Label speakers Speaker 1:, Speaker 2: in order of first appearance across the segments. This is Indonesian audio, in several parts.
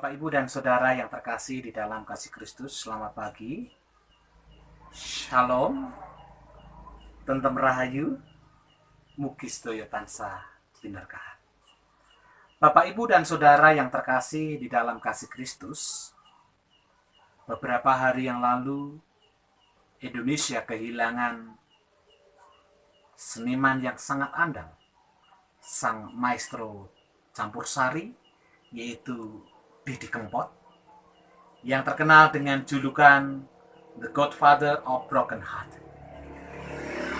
Speaker 1: Bapak, Ibu, dan Saudara yang terkasih di dalam kasih Kristus, selamat pagi. Shalom, Tentem Rahayu, Mugi Sedaya tansah Binarkahan. Bapak, Ibu, dan Saudara yang terkasih di dalam kasih Kristus, beberapa hari yang lalu Indonesia kehilangan seniman yang sangat andal, sang maestro campur sari, yaitu Didi Kempot, yang terkenal dengan julukan The Godfather of Broken Heart,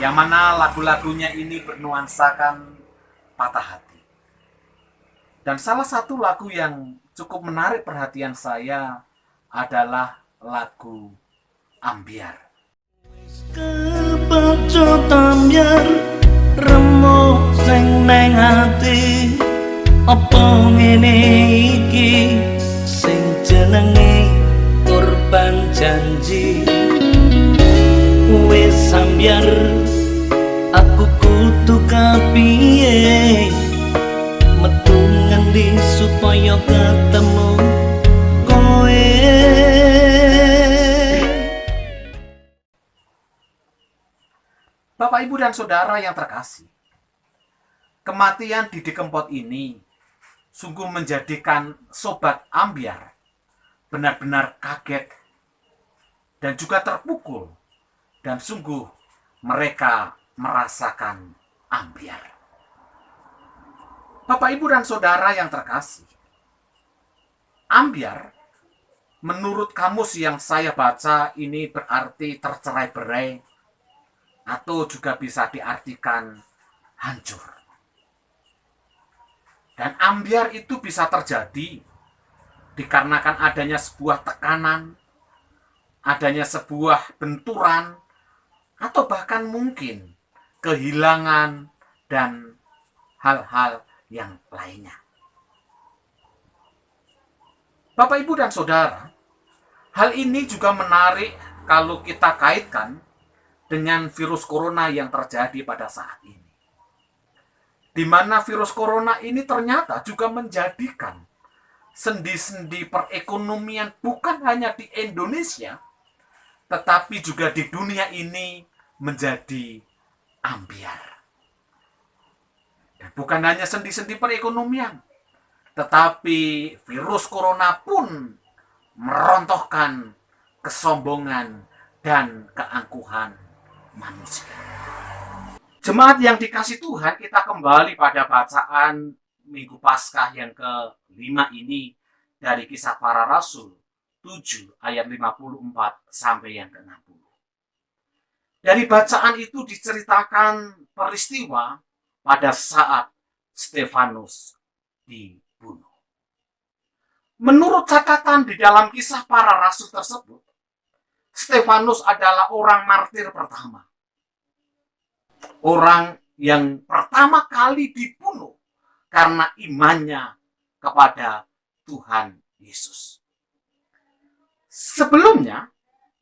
Speaker 1: yang mana lagu-lagunya ini bernuansakan patah hati. Dan salah satu lagu yang cukup menarik perhatian saya adalah lagu Ambyar.
Speaker 2: Kepacut ambyar remuk sing nang ati, apa ngene iki sing jenenge korban janji. Wis ambyar aku kudu kapiye, metu ngendi supaya ketemu kowe.
Speaker 1: Bapak, Ibu, dan Saudara yang terkasih, kematian Didi Kempot ini sungguh menjadikan Sobat Ambyar benar-benar kaget dan juga terpukul, dan sungguh mereka merasakan ambyar. Bapak, Ibu, dan Saudara yang terkasih, ambyar menurut kamus yang saya baca ini berarti tercerai-berai, atau juga bisa diartikan hancur. Dan ambyar itu bisa terjadi dikarenakan adanya sebuah tekanan, adanya sebuah benturan, atau bahkan mungkin kehilangan dan hal-hal yang lainnya. Bapak, Ibu, dan Saudara, hal ini juga menarik kalau kita kaitkan dengan virus corona yang terjadi pada saat ini, di mana virus corona ini ternyata juga menjadikan sendi-sendi perekonomian bukan hanya di Indonesia, tetapi juga di dunia ini menjadi ambyar. Dan bukan hanya sendi-sendi perekonomian, tetapi virus corona pun merontohkan kesombongan dan keangkuhan manusia. Jemaat yang dikasih Tuhan, kita kembali pada bacaan Minggu Paskah yang ke-5 ini dari Kisah Para Rasul 7 ayat 54 sampai yang ke-60. Dari bacaan itu diceritakan peristiwa pada saat Stefanus dibunuh. Menurut catatan di dalam Kisah Para Rasul tersebut, Stefanus adalah orang martir pertama. Orang yang pertama kali dibunuh karena imannya kepada Tuhan Yesus. Sebelumnya,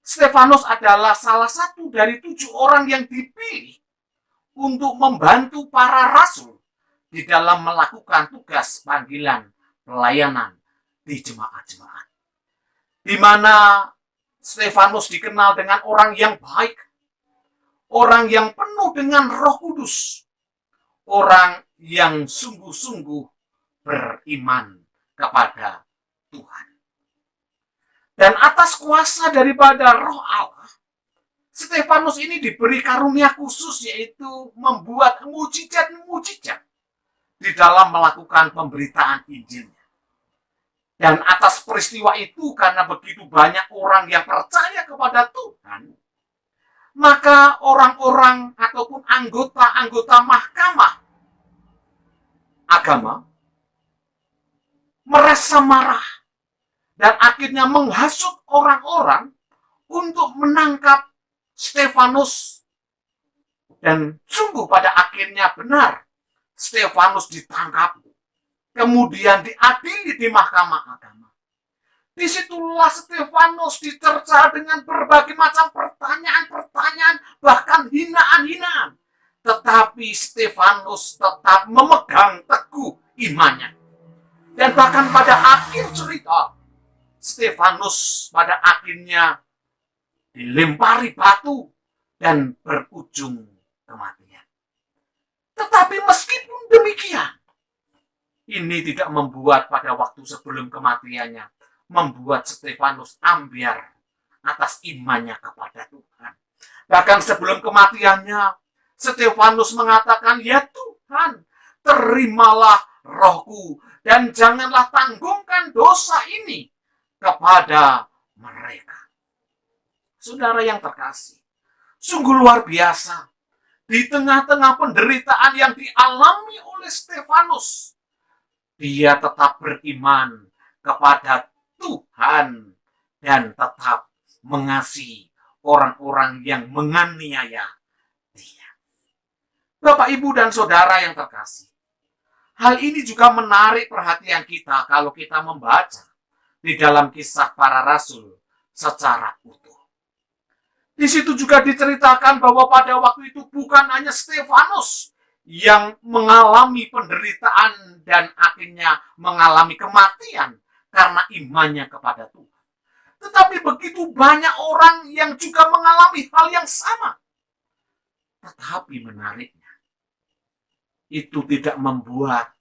Speaker 1: Stefanus adalah salah satu dari 7 orang yang dipilih untuk membantu para rasul di dalam melakukan tugas panggilan pelayanan di jemaat-jemaat, di mana Stefanus dikenal dengan orang yang baik, orang yang penuh dengan Roh Kudus, orang yang sungguh-sungguh beriman kepada Tuhan. Dan atas kuasa daripada Roh Allah, Stefanus ini diberi karunia khusus, yaitu membuat mujizat-mujizat di dalam melakukan pemberitaan Injilnya. Dan atas peristiwa itu, karena begitu banyak orang yang percaya kepada Tuhan, maka orang-orang ataupun anggota-anggota mahkamah agama merasa marah dan akhirnya menghasut orang-orang untuk menangkap Stefanus. Dan sungguh pada akhirnya benar, Stefanus ditangkap, kemudian diadili di mahkamah agama. Disitulah Stefanus dicerca dengan berbagai macam pertanyaan-pertanyaan, bahkan hinaan-hinaan. Tetapi Stefanus tetap memegang teguh imannya. Dan bahkan pada akhir cerita, Stefanus pada akhirnya dilempari batu dan berujung kematian. Tetapi meskipun demikian, ini tidak membuat pada waktu sebelum kematiannya membuat Stefanus ambyar atas imannya kepada Tuhan. Bahkan sebelum kematiannya, Stefanus mengatakan, "Ya Tuhan, terimalah rohku dan janganlah tanggungkan dosa ini kepada mereka." Saudara yang terkasih, sungguh luar biasa. Di tengah-tengah penderitaan yang dialami oleh Stefanus, dia tetap beriman kepada Tuhan dan tetap mengasihi orang-orang yang menganiaya dia. Bapak, Ibu, dan Saudara yang terkasih, hal ini juga menarik perhatian kita kalau kita membaca di dalam Kisah Para Rasul secara utuh. Di situ juga diceritakan bahwa pada waktu itu bukan hanya Stefanus yang mengalami penderitaan dan akhirnya mengalami kematian karena imannya kepada Tuhan. Tetapi begitu banyak orang yang juga mengalami hal yang sama. Tetapi menariknya, itu tidak membuat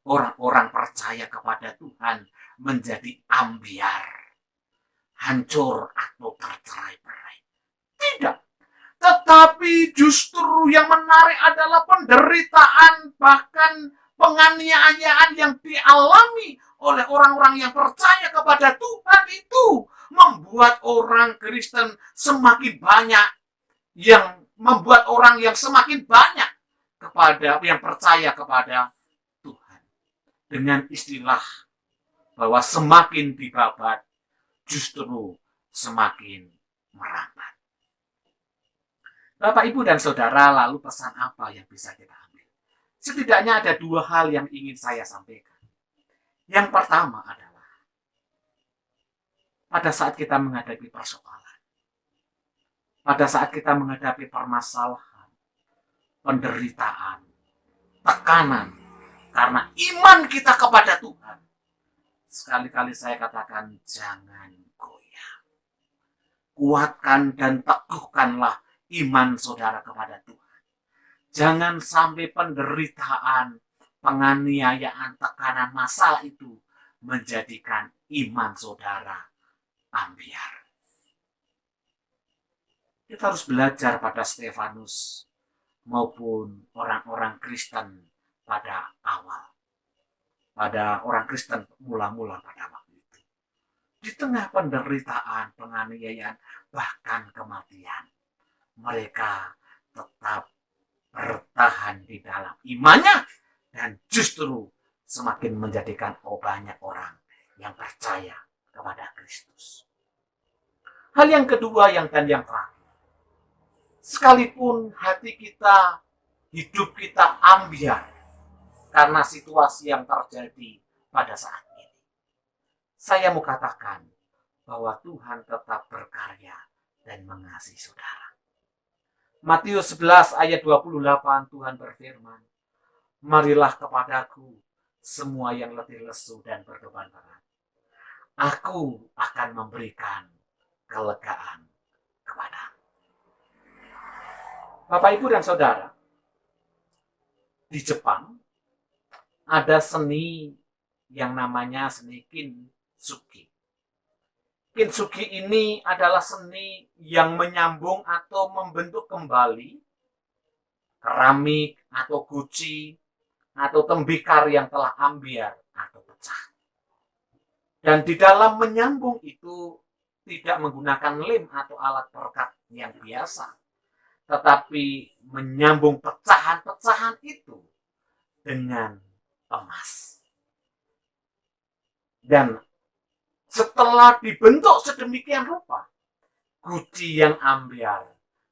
Speaker 1: orang-orang percaya kepada Tuhan menjadi ambyar, hancur atau tercerai-berai. Tidak. Tetapi justru yang menarik adalah penderitaan, bahkan penganiayaan yang dialami oleh orang-orang yang percaya kepada Tuhan itu membuat orang Kristen semakin banyak, yang membuat orang yang semakin banyak kepada yang percaya kepada Tuhan. Dengan istilah bahwa semakin dibabat, justru semakin merambat. Bapak, Ibu, dan Saudara, lalu pesan apa yang bisa kita ambil? Setidaknya ada dua hal yang ingin saya sampaikan. Yang pertama adalah, pada saat kita menghadapi persoalan, pada saat kita menghadapi permasalahan, penderitaan, tekanan, karena iman kita kepada Tuhan, sekali-kali saya katakan, jangan goyah. Kuatkan dan teguhkanlah iman saudara kepada Tuhan. Jangan sampai penderitaan, penganiayaan, tekanan, masalah itu menjadikan iman saudara ambyar. Kita harus belajar pada Stefanus maupun orang-orang Kristen pada awal. Pada orang Kristen mula-mula pada waktu itu. Di tengah penderitaan, penganiayaan, bahkan kematian, mereka tetap bertahan di dalam imannya dan justru semakin menjadikan banyak orang yang percaya kepada Kristus. Hal yang kedua yang terakhir, sekalipun hati kita, hidup kita ambyar karena situasi yang terjadi pada saat ini, saya mau katakan bahwa Tuhan tetap berkarya dan mengasihi saudara. Matius 11 ayat 28 Tuhan berfirman, "Marilah kepadaku semua yang letih lesu dan berbeban berat. Aku akan memberikan kelegaan kepadamu." Bapak, Ibu, dan Saudara, di Jepang ada seni yang namanya seni kintsugi. Kintsugi ini adalah seni yang menyambung atau membentuk kembali keramik atau guci atau tembikar yang telah ambyar atau pecah. Dan di dalam menyambung itu tidak menggunakan lem atau alat perekat yang biasa, tetapi menyambung pecahan-pecahan itu dengan emas. Dan setelah dibentuk sedemikian rupa, guci yang ambyar,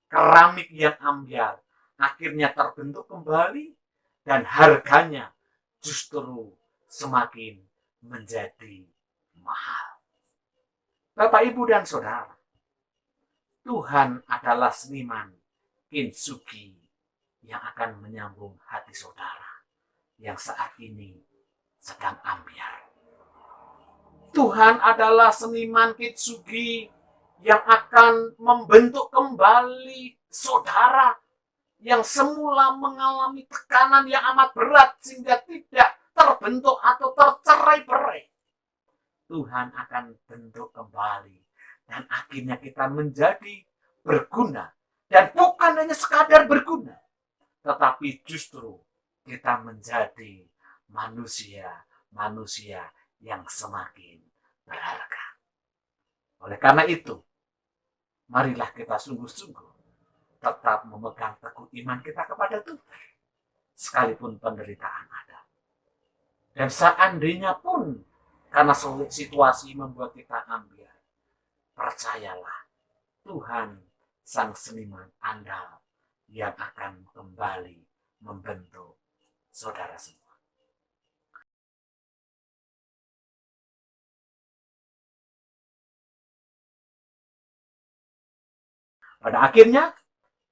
Speaker 1: keramik yang ambyar, akhirnya terbentuk kembali dan harganya justru semakin menjadi mahal. Bapak, Ibu, dan Saudara, Tuhan adalah seniman kintsugi yang akan menyambung hati saudara yang saat ini sedang ambyar. Tuhan adalah seniman Kitsugi yang akan membentuk kembali saudara yang semula mengalami tekanan yang amat berat sehingga tidak terbentuk atau tercerai-berai. Tuhan akan bentuk kembali dan akhirnya kita menjadi berguna, dan bukan hanya sekadar berguna, tetapi justru kita menjadi manusia yang semakin berharga. Oleh karena itu, marilah kita sungguh-sungguh tetap memegang teguh iman kita kepada Tuhan, sekalipun penderitaan ada. Dan seandainya pun karena situasi membuat kita ambil, percayalah, Tuhan sang seniman andal yang akan kembali membentuk saudara semua. Pada akhirnya,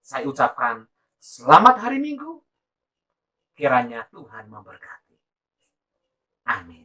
Speaker 1: saya ucapkan selamat hari Minggu. Kiranya Tuhan memberkati. Amin.